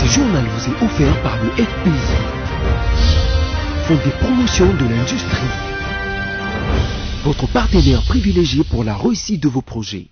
Ce journal vous est offert par le FPI, Fonds des promotions de l'industrie, votre partenaire privilégié pour la réussite de vos projets.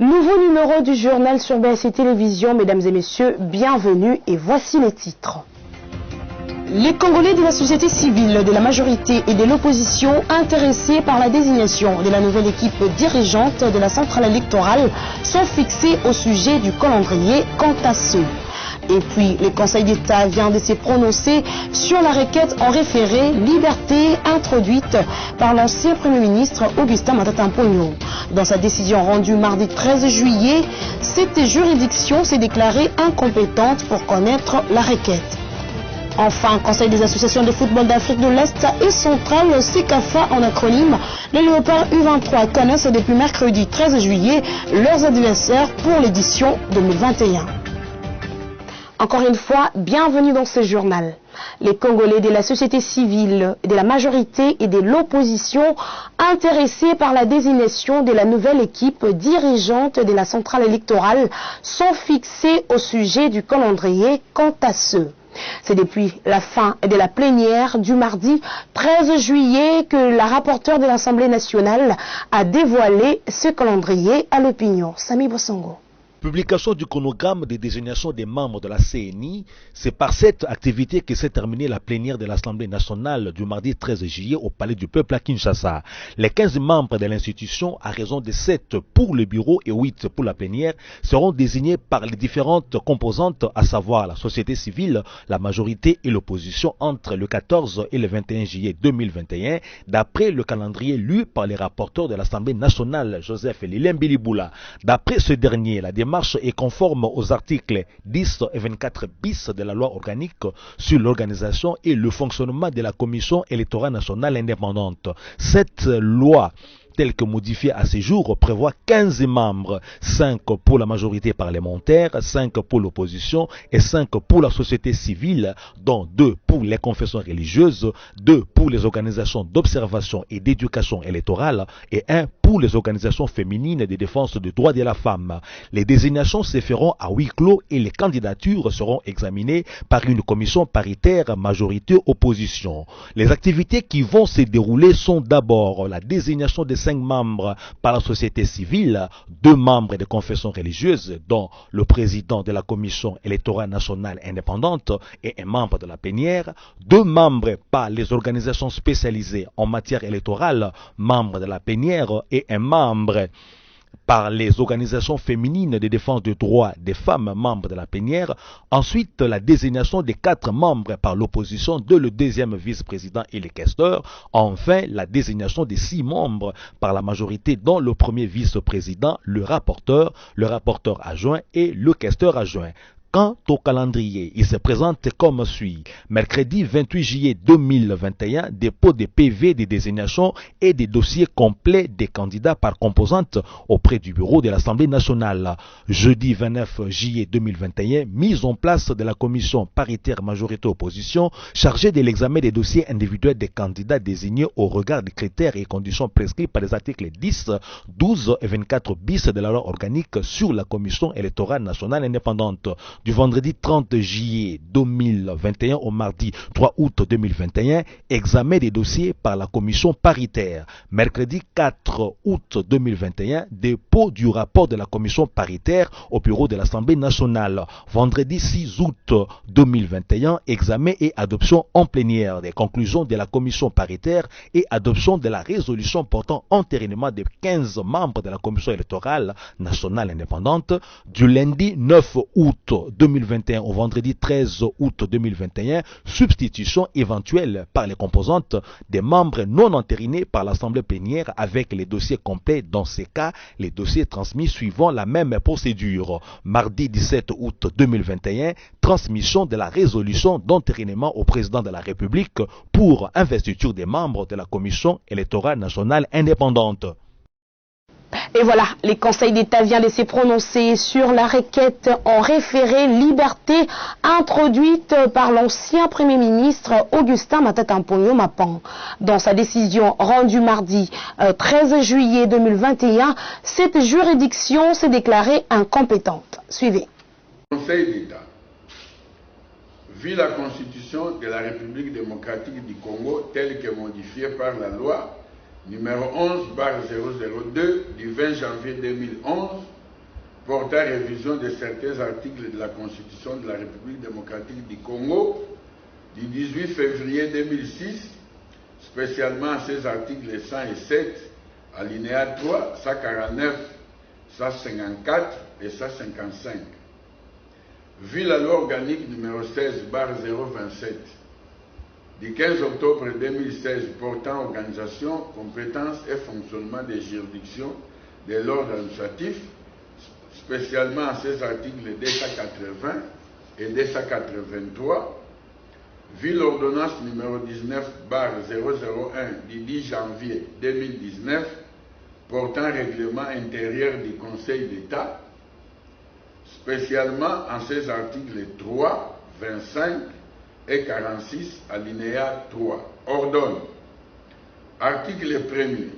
Nouveau numéro du journal sur BSC Télévision, mesdames et messieurs, bienvenue et voici les titres. Les Congolais de la société civile, de la majorité et de l'opposition intéressés par la désignation de la nouvelle équipe dirigeante de la centrale électorale sont fixés au sujet du calendrier quant à ceux. Et puis, le Conseil d'État vient de se prononcer sur la requête en référé liberté introduite par l'ancien Premier ministre Augustin Matata Mponyo. Dans sa décision rendue mardi 13 juillet, cette juridiction s'est déclarée incompétente pour connaître la requête. Enfin, Conseil des associations de football d'Afrique de l'Est et centrale, CECAFA en acronyme, les Léopards U23 connaissent depuis mercredi 13 juillet leurs adversaires pour l'édition 2021. Encore une fois, bienvenue dans ce journal. Les Congolais de la société civile, de la majorité et de l'opposition intéressés par la désignation de la nouvelle équipe dirigeante de la centrale électorale sont fixés au sujet du calendrier quant à ceux. C'est depuis la fin de la plénière du mardi 13 juillet que la rapporteure de l'Assemblée nationale a dévoilé ce calendrier à l'opinion. Sami Bosongo. Publication du chronogramme de désignation des membres de la CNI, c'est par cette activité que s'est terminée la plénière de l'Assemblée nationale du mardi 13 juillet au Palais du Peuple à Kinshasa. Les 15 membres de l'institution, à raison de 7 pour le bureau et 8 pour la plénière, seront désignés par les différentes composantes, à savoir la société civile, la majorité et l'opposition entre le 14 et le 21 juillet 2021, d'après le calendrier lu par les rapporteurs de l'Assemblée nationale, Joseph Lilembiliboula. D'après ce dernier, la démarche est conforme aux articles 10 et 24 bis de la loi organique sur l'organisation et le fonctionnement de la Commission électorale nationale indépendante. Cette loi, telle que modifiée à ce jour, prévoit 15 membres, 5 pour la majorité parlementaire, 5 pour l'opposition et 5 pour la société civile, dont 2 pour les confessions religieuses, 2 pour les organisations d'observation et d'éducation électorale et 1 pour les organisations féminines de défense des droits de la femme. Les désignations se feront à huis clos et les candidatures seront examinées par une commission paritaire majorité-opposition. Les activités qui vont se dérouler sont d'abord la désignation des 5 membres par la société civile, 2 membres de confessions religieuses, dont le président de la commission électorale nationale indépendante et un membre de la plénière, 2 membres par les organisations spécialisées en matière électorale, membres de la plénière, et un membre par les organisations féminines de défense des droits des femmes, membres de la plénière. Ensuite, la désignation des 4 membres par l'opposition de le deuxième vice-président et les questeurs. Enfin, la désignation des 6 membres par la majorité, dont le premier vice-président, le rapporteur adjoint et le questeur adjoint. Quant au calendrier, il se présente comme suit. Mercredi 28 juillet 2021, dépôt des PV de désignation et des dossiers complets des candidats par composante auprès du bureau de l'Assemblée nationale. Jeudi 29 juillet 2021, mise en place de la commission paritaire majorité-opposition chargée de l'examen des dossiers individuels des candidats désignés au regard des critères et conditions prescrits par les articles 10, 12 et 24 bis de la loi organique sur la commission électorale nationale indépendante. Du vendredi 30 juillet 2021 au mardi 3 août 2021, examen des dossiers par la commission paritaire. Mercredi 4 août 2021, dépôt du rapport de la commission paritaire au bureau de l'Assemblée nationale. Vendredi 6 août 2021, examen et adoption en plénière des conclusions de la commission paritaire et adoption de la résolution portant entérinement des 15 membres de la commission électorale nationale indépendante. Du lundi 9 août 2021 au vendredi 13 août 2021, substitution éventuelle par les composantes des membres non entérinés par l'Assemblée plénière avec les dossiers complets, dans ces cas, les dossiers transmis suivant la même procédure. Mardi 17 août 2021, transmission de la résolution d'entérinement au président de la République pour investiture des membres de la Commission électorale nationale indépendante. Et voilà, le Conseil d'État vient de se prononcer sur la requête en référé liberté introduite par l'ancien Premier ministre Augustin Matata Mponyo Mapan. Dans sa décision rendue mardi 13 juillet 2021, cette juridiction s'est déclarée incompétente. Suivez. Conseil d'État, vu la Constitution de la République démocratique du Congo telle que modifiée par la loi numéro 11/002 du 20 janvier 2011 portant révision de certains articles de la Constitution de la République démocratique du Congo du 18 février 2006, spécialement ces articles 107, alinéa 3, 149, 154 et 155. Vu la loi organique numéro 16/027 du 15 octobre 2016 portant organisation, compétences et fonctionnement des juridictions de l'ordre administratif, spécialement à ces articles 280 et 283, vu l'ordonnance numéro 19/001 du 10 janvier 2019 portant règlement intérieur du Conseil d'État, spécialement en ces articles 3, 25 et 46, alinéa 3, ordonne, article 1er,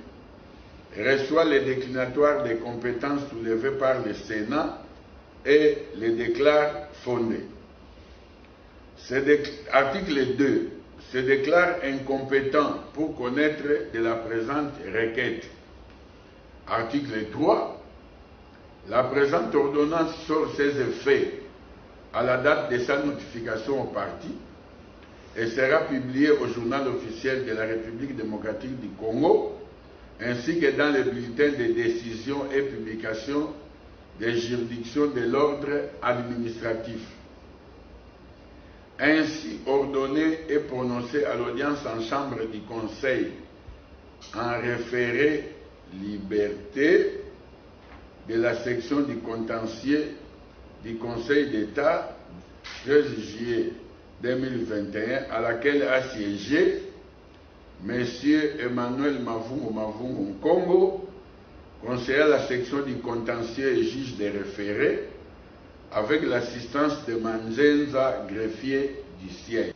reçoit les déclinatoires des compétences soulevées par le Sénat et les déclare fondées. Article 2, se déclare incompétent pour connaître de la présente requête. Article 3, la présente ordonnance sort ses effets à la date de sa notification au parti et sera publiée au journal officiel de la République démocratique du Congo, ainsi que dans les bulletins de décision et publication des juridictions de l'ordre administratif. Ainsi ordonné et prononcé à l'audience en chambre du Conseil en référé liberté de la section du contentieux du Conseil d'État 13 juillet 2021, à laquelle a siégé M. Emmanuel Mavungu Congo, conseiller à la section du contentieux et juge des référés, avec l'assistance de Manzenza, greffier du siège.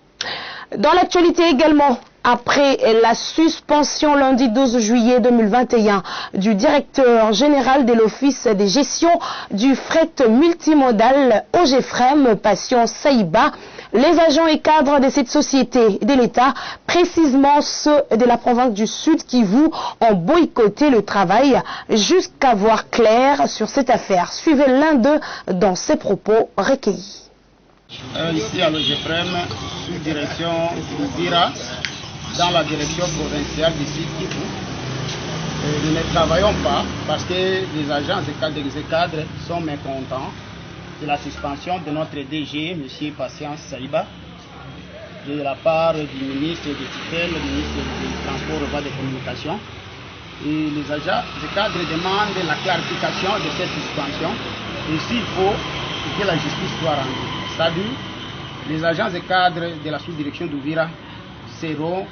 Dans l'actualité également, après la suspension lundi 12 juillet 2021 du directeur général de l'Office de gestion du fret multimodal OGFREM, Patient Saïba, les agents et cadres de cette société de l'État, précisément ceux de la province du Sud Kivu, ont boycotté le travail jusqu'à voir clair sur cette affaire. Suivez l'un d'eux dans ses propos recueillis. Ici à l'OGFREM, sous direction d'Uvira, dans la direction provinciale du Sud Kivu. Nous ne travaillons pas parce que les agents et cadres sont mécontents de la suspension de notre DG, M. Patient Saïba, de la part du ministre de tutelle, le ministre du Transport et des Communications. Et les agents et cadres demandent la clarification de cette suspension et s'il faut que la justice soit rendue. C'est-à-dire, les agents et cadres de la sous-direction d'Uvira seront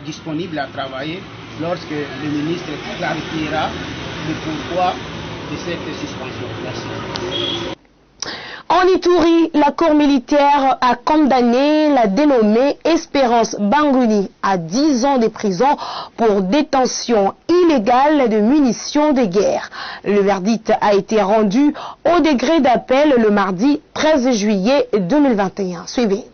disponibles à travailler lorsque le ministre clarifiera le pourquoi de cette suspension. Merci. En Ituri, la Cour militaire a condamné la dénommée Espérance Bangouni à 10 ans de prison pour détention illégale de munitions de guerre. Le verdict a été rendu au degré d'appel le mardi 13 juillet 2021. Suivez.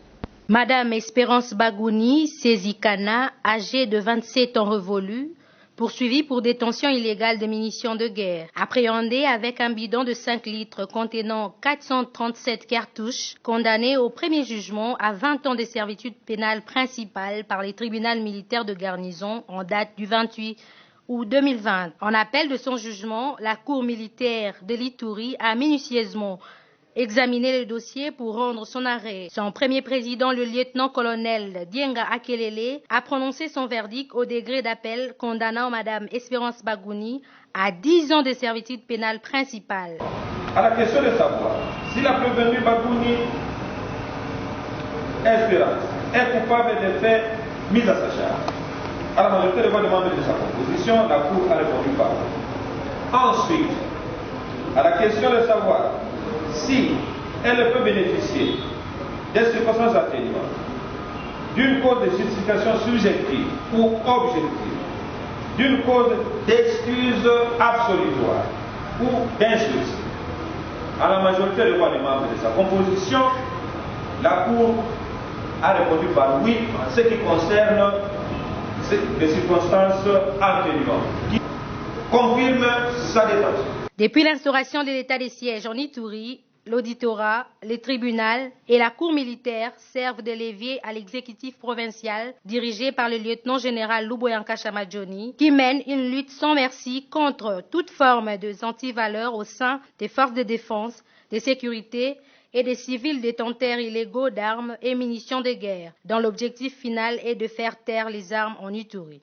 Madame Espérance Bagouni Sezikana, âgée de 27 ans révolus, poursuivie pour détention illégale de munitions de guerre, appréhendée avec un bidon de 5 litres contenant 437 cartouches, condamnée au premier jugement à 20 ans de servitude pénale principale par les tribunaux militaires de garnison en date du 28 août 2020. En appel de son jugement, la Cour militaire de l'Ituri a minutieusement examiner le dossier pour rendre son arrêt. Son premier président, le lieutenant-colonel Dienga Akelele, a prononcé son verdict au degré d'appel condamnant Mme Espérance Bagouni à 10 ans de servitude pénale principale. À la question de savoir si la prévenue Bagouni Espérance est coupable des faits mis à sa charge, à la majorité des voix demandées de sa composition, la Cour a répondu par oui. Ensuite, à la question de savoir si elle peut bénéficier des circonstances atténuantes d'une cause de justification subjective ou objective, d'une cause d'excuse absolutoire ou d'insulte, à la majorité des voix des membres de sa composition, la Cour a répondu par oui en ce qui concerne les circonstances atténuantes qui confirment sa détention. Depuis l'instauration de l'état de siège en Ituri, l'auditorat, le tribunal et la cour militaire servent de levier à l'exécutif provincial dirigé par le lieutenant-général Luboyanka Chamadjoni qui mène une lutte sans merci contre toute forme de antivaleurs au sein des forces de défense, de sécurité et des civils détenteurs illégaux d'armes et munitions de guerre, dont l'objectif final est de faire taire les armes en Ituri.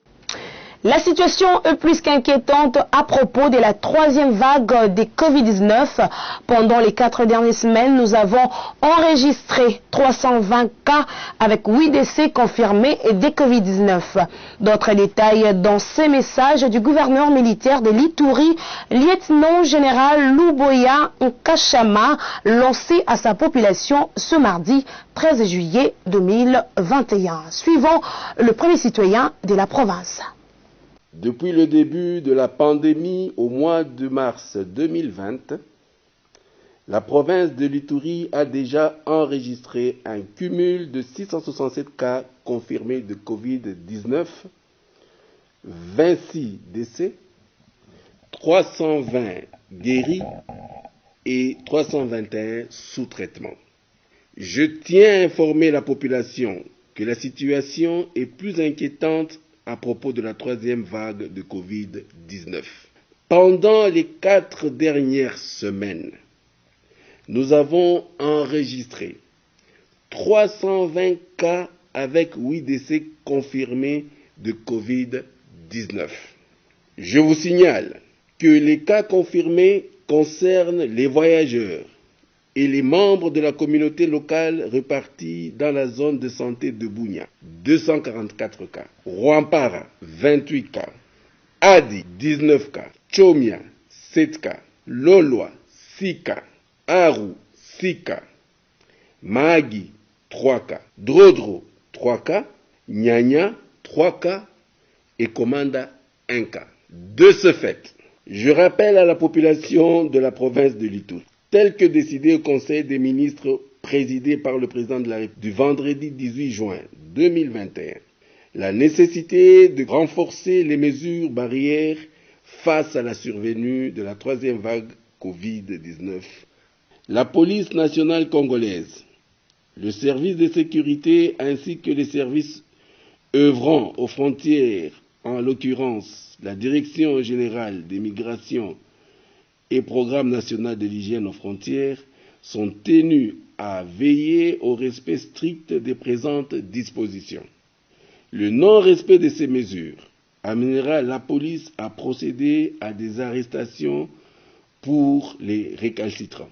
La situation est plus qu'inquiétante à propos de la troisième vague de Covid-19. Pendant les 4 dernières semaines, nous avons enregistré 320 cas avec 8 décès confirmés de Covid-19. D'autres détails dans ces messages du gouverneur militaire de l'Ituri, lieutenant-général Luboya Nkashama, lancé à sa population ce mardi 13 juillet 2021. Suivons le premier citoyen de la province. Depuis le début de la pandémie au mois de mars 2020, la province de l'Ituri a déjà enregistré un cumul de 667 cas confirmés de Covid-19, 26 décès, 320 guéris et 321 sous traitement. Je tiens à informer la population que la situation est plus inquiétante à propos de la troisième vague de Covid-19. Pendant les 4 dernières semaines, nous avons enregistré 320 cas avec 8 décès confirmés de Covid-19. Je vous signale que les cas confirmés concernent les voyageurs et les membres de la communauté locale répartis dans la zone de santé de Bunia, 244 cas. Rwampara, 28 cas. Adi, 19 cas. Chomia, 7 cas. Lolwa, 6 cas. Aru, 6 cas. Mahagi, 3 cas. Drodro, 3 cas. Nyanya, 3 cas. Et Komanda, 1 cas. De ce fait, je rappelle à la population de la province de l'Ituri, tel que décidé au Conseil des ministres présidé par le président de la République du vendredi 18 juin 2021, la nécessité de renforcer les mesures barrières face à la survenue de la troisième vague Covid-19. La police nationale congolaise, le service de sécurité ainsi que les services œuvrant aux frontières, en l'occurrence la Direction générale des migrations et Programme national de l'hygiène aux frontières, sont tenus à veiller au respect strict des présentes dispositions. Le non-respect de ces mesures amènera la police à procéder à des arrestations pour les récalcitrants.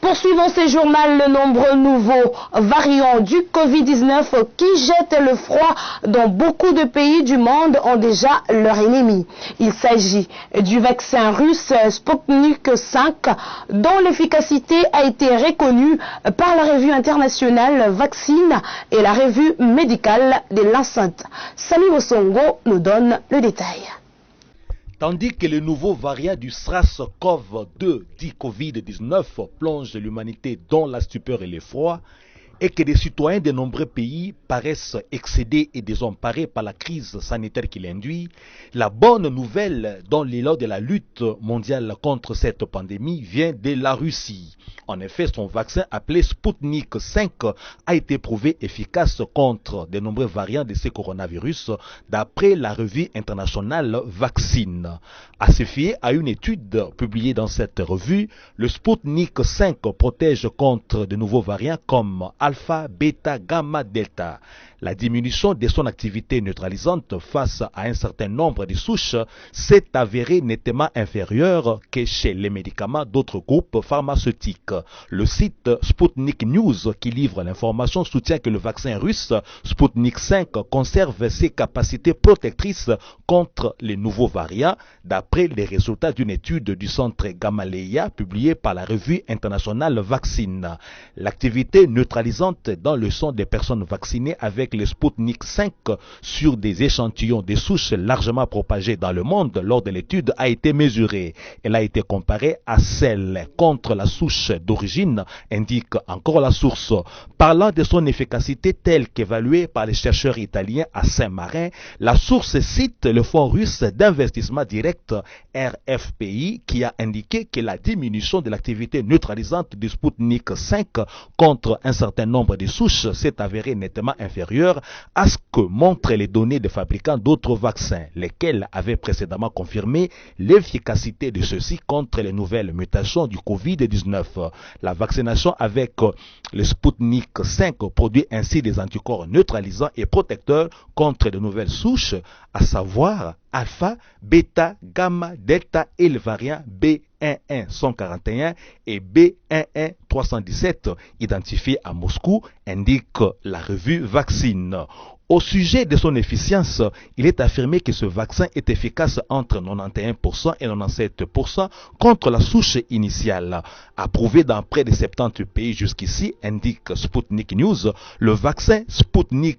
Poursuivons ces journaux le nombreux nouveaux variants du Covid-19 qui jettent le froid dans beaucoup de pays du monde ont déjà leur ennemi. Il s'agit du vaccin russe Sputnik V dont l'efficacité a été reconnue par la revue internationale Vaccine et la revue médicale de l'enceinte. Sami Bosongo nous donne le détail. Tandis que le nouveau variant du SARS-CoV-2 dit Covid-19 plonge l'humanité dans la stupeur et l'effroi, et que les citoyens de nombreux pays paraissent excédés et désemparés par la crise sanitaire qu'il induit, la bonne nouvelle dans l'élan de la lutte mondiale contre cette pandémie vient de la Russie. En effet, son vaccin appelé Sputnik 5 a été prouvé efficace contre de nombreux variants de ce coronavirus d'après la revue internationale Vaccine. À se fier à une étude publiée dans cette revue, le Sputnik 5 protège contre de nouveaux variants comme alpha, bêta, gamma, delta. La diminution de son activité neutralisante face à un certain nombre de souches s'est avérée nettement inférieure que chez les médicaments d'autres groupes pharmaceutiques. Le site Sputnik News qui livre l'information soutient que le vaccin russe Sputnik 5 conserve ses capacités protectrices contre les nouveaux variants d'après les résultats d'une étude du centre Gamaleya publiée par la revue internationale Vaccine. L'activité neutralisante dans le sang des personnes vaccinées avec le Sputnik 5 sur des échantillons de souches largement propagées dans le monde lors de l'étude a été mesurée. Elle a été comparée à celle contre la souche d'origine, indique encore la source. Parlant de son efficacité telle qu'évaluée par les chercheurs italiens à Saint-Marin, la source cite le fonds russe d'investissement direct RFPI qui a indiqué que la diminution de l'activité neutralisante du Sputnik 5 contre un certain nombre de souches s'est avérée nettement inférieure à ce que montrent les données des fabricants d'autres vaccins, lesquels avaient précédemment confirmé l'efficacité de ceux-ci contre les nouvelles mutations du Covid-19. La vaccination avec le Sputnik 5 produit ainsi des anticorps neutralisants et protecteurs contre de nouvelles souches, à savoir alpha, bêta, gamma, delta et le variant B11141 et B11317 identifiés à Moscou, indique la revue Vaccine. Au sujet de son efficience, il est affirmé que ce vaccin est efficace entre 91% et 97% contre la souche initiale. Approuvé dans près de 70 pays jusqu'ici, indique Sputnik News, le vaccin Sputnik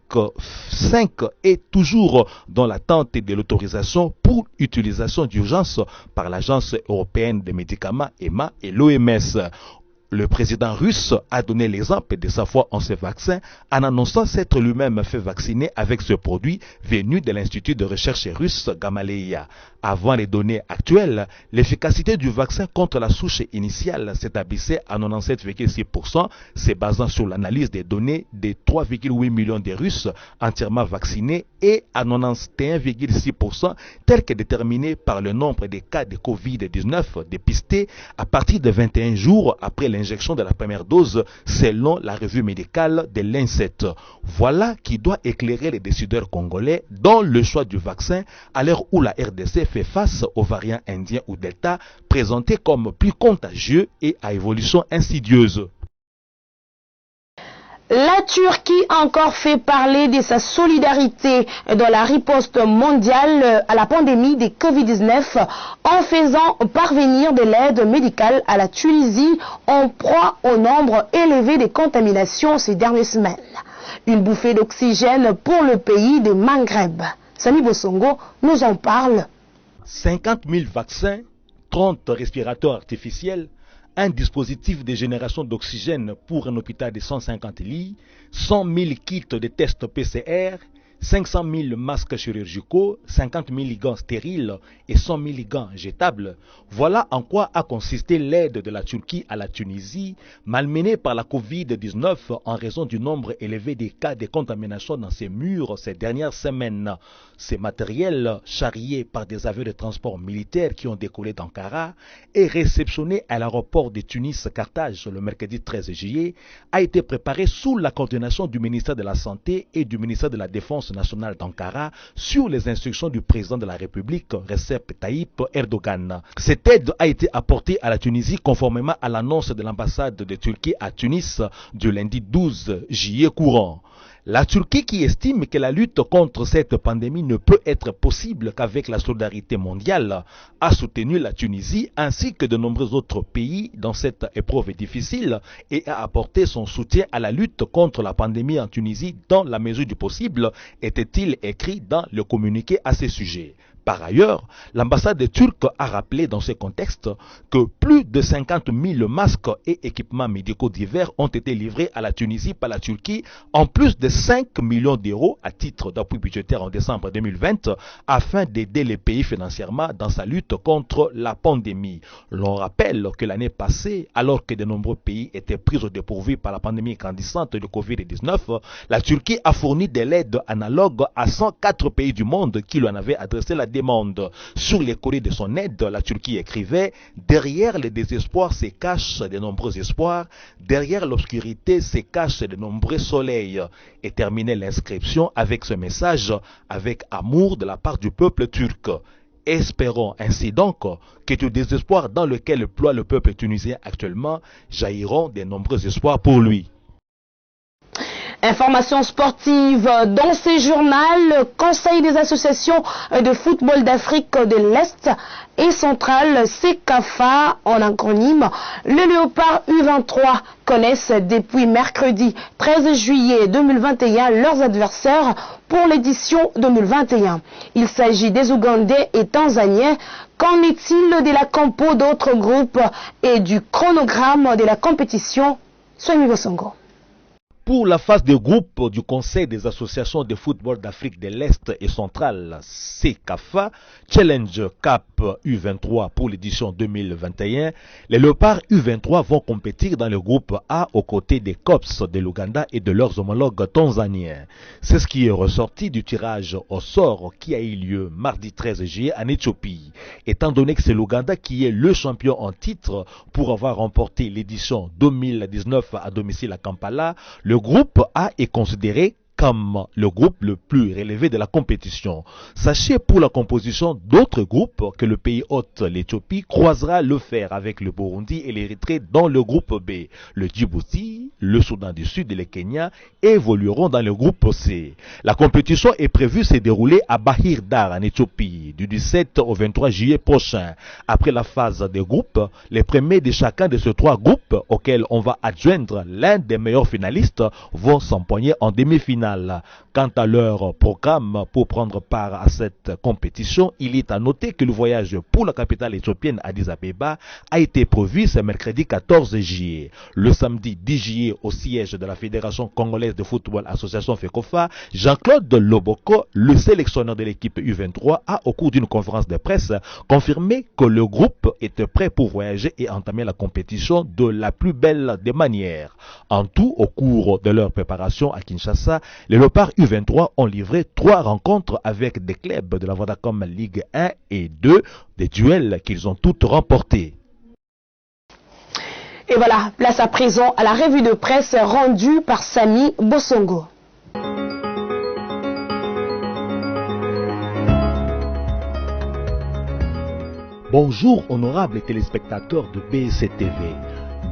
5 est toujours dans l'attente de l'autorisation pour utilisation d'urgence par l'Agence européenne des médicaments EMA et l'OMS. Le président russe a donné l'exemple de sa foi en ce vaccin en annonçant s'être lui-même fait vacciner avec ce produit venu de l'Institut de recherche russe Gamaleya. Avant les données actuelles, l'efficacité du vaccin contre la souche initiale s'établissait à 97,6%, se basant sur l'analyse des données des 3,8 millions de Russes entièrement vaccinés et à 91,6% tel que déterminé par le nombre de cas de Covid-19 dépistés à partir de 21 jours après l'injection de la première dose selon la revue médicale de l'INSET. Voilà qui doit éclairer les décideurs congolais dans le choix du vaccin à l'heure où la RDC fait face aux variants indiens ou delta présentés comme plus contagieux et à évolution insidieuse. La Turquie a encore fait parler de sa solidarité dans la riposte mondiale à la pandémie de Covid-19 en faisant parvenir de l'aide médicale à la Tunisie en proie au nombre élevé de contaminations ces dernières semaines. Une bouffée d'oxygène pour le pays de Maghreb. Sami Bosongo nous en parle. 50 000 vaccins, 30 respirateurs artificiels, un dispositif de génération d'oxygène pour un hôpital de 150 lits, 100 000 kits de tests PCR, 500 000 masques chirurgicaux, 50 000 gants stériles et 100 000 gants jetables. Voilà en quoi a consisté l'aide de la Turquie à la Tunisie, malmenée par la Covid-19 en raison du nombre élevé des cas de contamination dans ses murs ces dernières semaines. Ces matériels, charriés par des avions de transport militaires qui ont décollé d'Ankara et réceptionnés à l'aéroport de Tunis-Carthage le mercredi 13 juillet, a été préparé sous la coordination du ministère de la Santé et du ministère de la Défense nationale d'Ankara sur les instructions du président de la République, Recep Tayyip Erdogan. Cette aide a été apportée à la Tunisie conformément à l'annonce de l'ambassade de Turquie à Tunis du lundi 12 juillet courant. La Turquie, qui estime que la lutte contre cette pandémie ne peut être possible qu'avec la solidarité mondiale, a soutenu la Tunisie ainsi que de nombreux autres pays dans cette épreuve difficile et a apporté son soutien à la lutte contre la pandémie en Tunisie dans la mesure du possible, était-il écrit dans le communiqué à ce sujet. Par ailleurs, l'ambassade turque a rappelé dans ce contexte que plus de 50 000 masques et équipements médicaux divers ont été livrés à la Tunisie par la Turquie, en plus de 5 millions d'euros à titre d'appui budgétaire en décembre 2020, afin d'aider les pays financièrement dans sa lutte contre la pandémie. L'on rappelle que l'année passée, alors que de nombreux pays étaient pris au dépourvu par la pandémie grandissante de Covid-19, la Turquie a fourni de l'aide analogue à 104 pays du monde qui lui en avaient adressé la demande. Sur les courriers de son aide, la Turquie écrivait « Derrière le désespoir se cachent de nombreux espoirs, derrière l'obscurité se cachent de nombreux soleils » et terminait l'inscription avec ce message avec amour de la part du peuple turc. Espérons ainsi donc que du désespoir dans lequel ploie le peuple tunisien actuellement jailliront de nombreux espoirs pour lui. Information sportive dans ces journaux, le Conseil des associations de football d'Afrique de l'Est et centrale, CECAFA en acronyme, le Léopard U23 connaissent depuis mercredi 13 juillet 2021 leurs adversaires pour l'édition 2021. Il s'agit des Ougandais et Tanzaniens. Qu'en est-il de la compo d'autres groupes et du chronogramme de la compétition? Soyez Bosongo. Pour la phase de groupe du Conseil des associations de football d'Afrique de l'Est et centrale, CECAFA, Challenge Cap U23 pour l'édition 2021, les Léopards U23 vont compétir dans le groupe A aux côtés des COPS de l'Ouganda et de leurs homologues tanzaniens. C'est ce qui est ressorti du tirage au sort qui a eu lieu mardi 13 juillet en Éthiopie. Étant donné que c'est l'Ouganda qui est le champion en titre pour avoir remporté l'édition 2019 à domicile à Kampala, le groupe A est considéré comme le groupe le plus relevé de la compétition. Sachez pour la composition d'autres groupes que le pays hôte, l'Éthiopie, croisera le fer avec le Burundi et l'Érythrée dans le groupe B. Le Djibouti, le Soudan du Sud et le Kenya évolueront dans le groupe C. La compétition est prévue se dérouler à Bahir Dar en Éthiopie du 17 au 23 juillet prochain. Après la phase des groupes, les premiers de chacun de ces trois groupes auxquels on va adjoindre l'un des meilleurs finalistes vont s'empoigner en demi-finale. Quant à leur programme pour prendre part à cette compétition, il est à noter que le voyage pour la capitale éthiopienne Addis Abeba a été prévu ce mercredi 14 juillet. Le samedi 10 juillet, au siège de la Fédération congolaise de football association FECOFA, Jean-Claude Loboko, le sélectionneur de l'équipe U23, a au cours d'une conférence de presse confirmé que le groupe était prêt pour voyager et entamer la compétition de la plus belle des manières. En tout, au cours de leur préparation à Kinshasa, les Léopards U23 ont livré 3 rencontres avec des clubs de la Vodacom Ligue 1 et 2, des duels qu'ils ont toutes remportés. Et voilà, place à présent à la revue de presse rendue par Samy Bosongo. Bonjour honorables téléspectateurs de BSC-TV.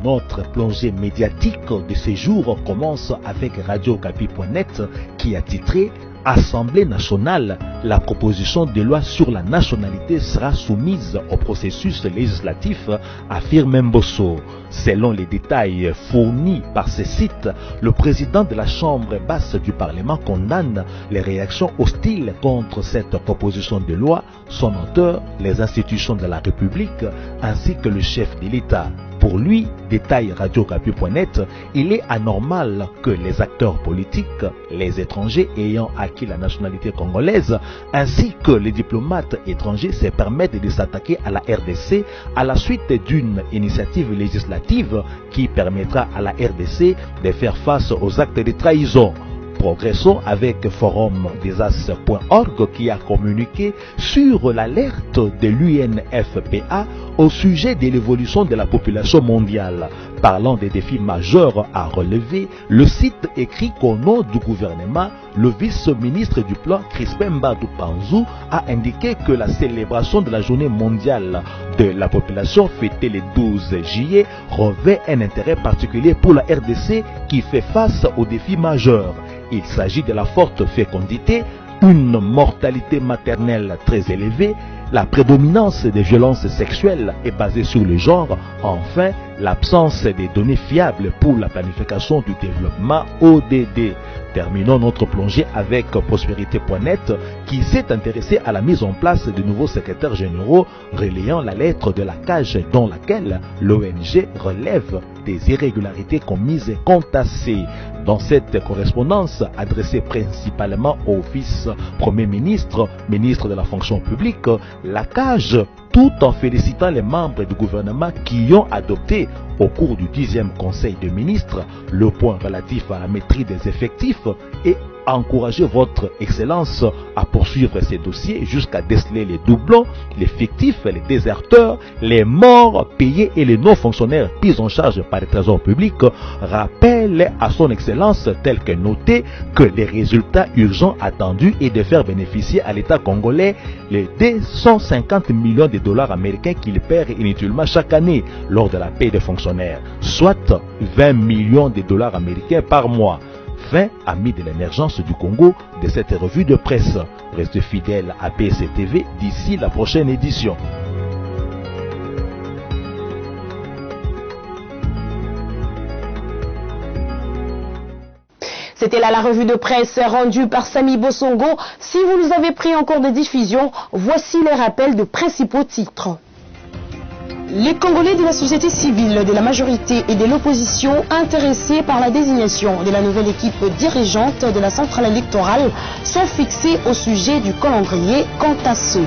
Notre plongée médiatique de ces jours commence avec Radio-Okapi.net qui a titré « Assemblée nationale, la proposition de loi sur la nationalité sera soumise au processus législatif », affirme Mbosso. Selon les détails fournis par ce site, le président de la Chambre basse du Parlement condamne les réactions hostiles contre cette proposition de loi, son auteur, les institutions de la République, ainsi que le chef de l'État. Pour lui, détaille Radio-Okapi.net, il est anormal que les acteurs politiques, les étrangers ayant acquis la nationalité congolaise, ainsi que les diplomates étrangers se permettent de s'attaquer à la RDC à la suite d'une initiative législative qui permettra à la RDC de faire face aux actes de trahison. Progressons avec forumdesas.org qui a communiqué sur l'alerte de l'UNFPA au sujet de l'évolution de la population mondiale. Parlant des défis majeurs à relever, le site écrit qu'au nom du gouvernement, le vice-ministre du plan Crispin Mbadou Panzou a indiqué que la célébration de la journée mondiale de la population fêtée le 12 juillet revêt un intérêt particulier pour la RDC qui fait face aux défis majeurs. Il s'agit de la forte fécondité, une mortalité maternelle très élevée, la prédominance des violences sexuelles est basée sur le genre. Enfin, l'absence des données fiables pour la planification du développement ODD. Terminons notre plongée avec Prospérité.net qui s'est intéressé à la mise en place de nouveaux secrétaires généraux relayant la lettre de la CAGE dans laquelle l'ONG relève des irrégularités commises contre AC. Dans cette correspondance adressée principalement au vice-premier ministre, ministre de la fonction publique, la CAGE, tout en félicitant les membres du gouvernement qui ont adopté au cours du 10e Conseil des ministres le point relatif à la maîtrise des effectifs et encourager votre excellence à poursuivre ces dossiers jusqu'à déceler les doublons, les fictifs, les déserteurs, les morts payés et les non-fonctionnaires pris en charge par les trésors publics. Rappelle à son excellence tel que noté que les résultats urgents attendus est de faire bénéficier à l'État congolais les 250 millions de dollars américains qu'il perd inutilement chaque année lors de la paie des fonctionnaires, soit 20 millions de dollars américains par mois. Fin, amis de l'émergence du Congo, de cette revue de presse. Restez fidèles à PSTV d'ici la prochaine édition. C'était là la revue de presse rendue par Samy Bosongo. Si vous nous avez pris en cours de diffusion, voici les rappels de principaux titres. Les Congolais de la société civile, de la majorité et de l'opposition intéressés par la désignation de la nouvelle équipe dirigeante de la centrale électorale sont fixés au sujet du calendrier quant à ceux.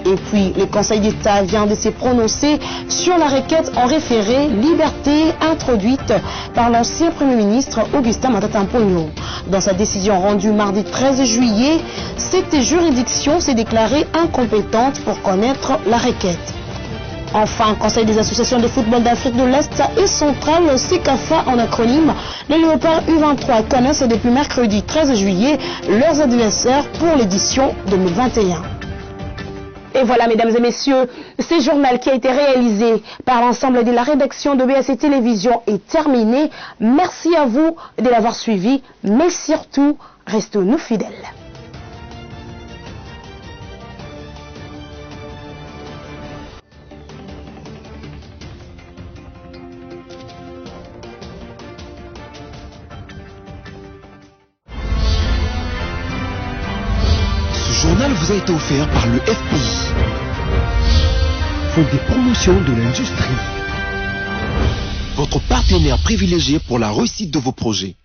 Et puis, le Conseil d'État vient de se prononcer sur la requête en référé liberté introduite par l'ancien Premier ministre Augustin Matata Mponyo. Dans sa décision rendue mardi 13 juillet, cette juridiction s'est déclarée incompétente pour connaître la requête. Enfin, Conseil des associations de football d'Afrique de l'Est et centrale, CECAFA en acronyme, les Léopards U23 connaissent depuis mercredi 13 juillet leurs adversaires pour l'édition 2021. Et voilà, mesdames et messieurs, ce journal qui a été réalisé par l'ensemble de la rédaction de BAC Télévision est terminé. Merci à vous de l'avoir suivi, mais surtout, restons-nous fidèles. Ce journal vous a été offert par le FPI, Fonds des promotions de l'industrie, votre partenaire privilégié pour la réussite de vos projets.